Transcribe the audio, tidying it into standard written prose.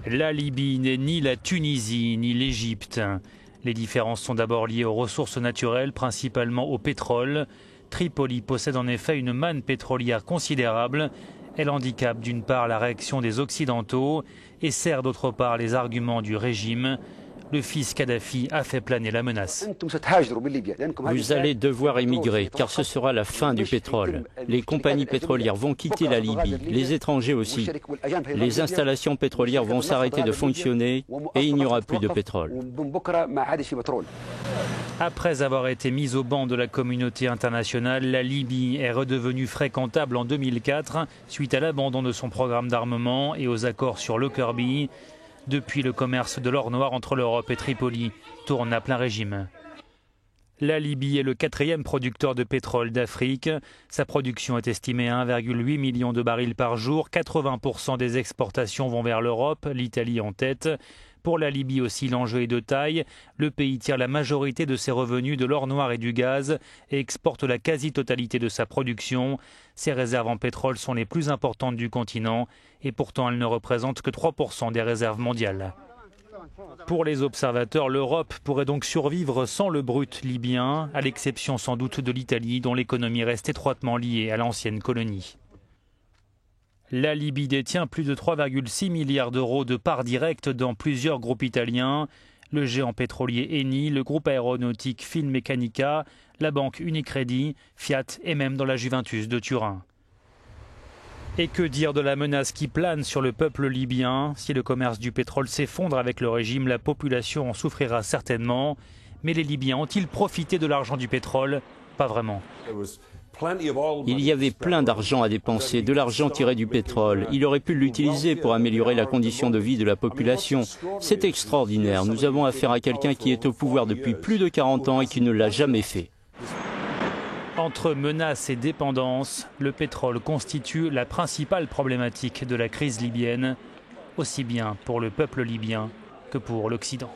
La Libye n'est ni la Tunisie ni l'Égypte. Les différences sont d'abord liées aux ressources naturelles, principalement au pétrole. Tripoli possède en effet une manne pétrolière considérable. Elle handicape d'une part la réaction des Occidentaux et sert d'autre part les arguments du régime. Le fils Kadhafi a fait planer la menace. Vous allez devoir émigrer car ce sera la fin du pétrole. Les compagnies pétrolières vont quitter la Libye, les étrangers aussi. Les installations pétrolières vont s'arrêter de fonctionner et il n'y aura plus de pétrole. Après avoir été mise au banc de la communauté internationale, la Libye est redevenue fréquentable en 2004 suite à l'abandon de son programme d'armement et aux accords sur Lockerbie. Depuis, le commerce de l'or noir entre l'Europe et Tripoli tourne à plein régime. La Libye est le 4e producteur de pétrole d'Afrique. Sa production est estimée à 1,8 million de barils par jour. 80% des exportations vont vers l'Europe, l'Italie en tête. Pour la Libye aussi, l'enjeu est de taille. Le pays tire la majorité de ses revenus de l'or noir et du gaz et exporte la quasi-totalité de sa production. Ses réserves en pétrole sont les plus importantes du continent et pourtant elles ne représentent que 3% des réserves mondiales. Pour les observateurs, l'Europe pourrait donc survivre sans le brut libyen, à l'exception sans doute de l'Italie dont l'économie reste étroitement liée à l'ancienne colonie. La Libye détient plus de 3,6 milliards d'euros de parts directes dans plusieurs groupes italiens. Le géant pétrolier Eni, le groupe aéronautique Finmeccanica, la banque Unicredit, Fiat et même dans la Juventus de Turin. Et que dire de la menace qui plane sur le peuple libyen? Si le commerce du pétrole s'effondre avec le régime, la population en souffrira certainement. Mais les Libyens ont-ils profité de l'argent du pétrole? Pas vraiment. Il y avait plein d'argent à dépenser, de l'argent tiré du pétrole. Il aurait pu l'utiliser pour améliorer la condition de vie de la population. C'est extraordinaire. Nous avons affaire à quelqu'un qui est au pouvoir depuis plus de 40 ans et qui ne l'a jamais fait. Entre menaces et dépendance, le pétrole constitue la principale problématique de la crise libyenne, aussi bien pour le peuple libyen que pour l'Occident.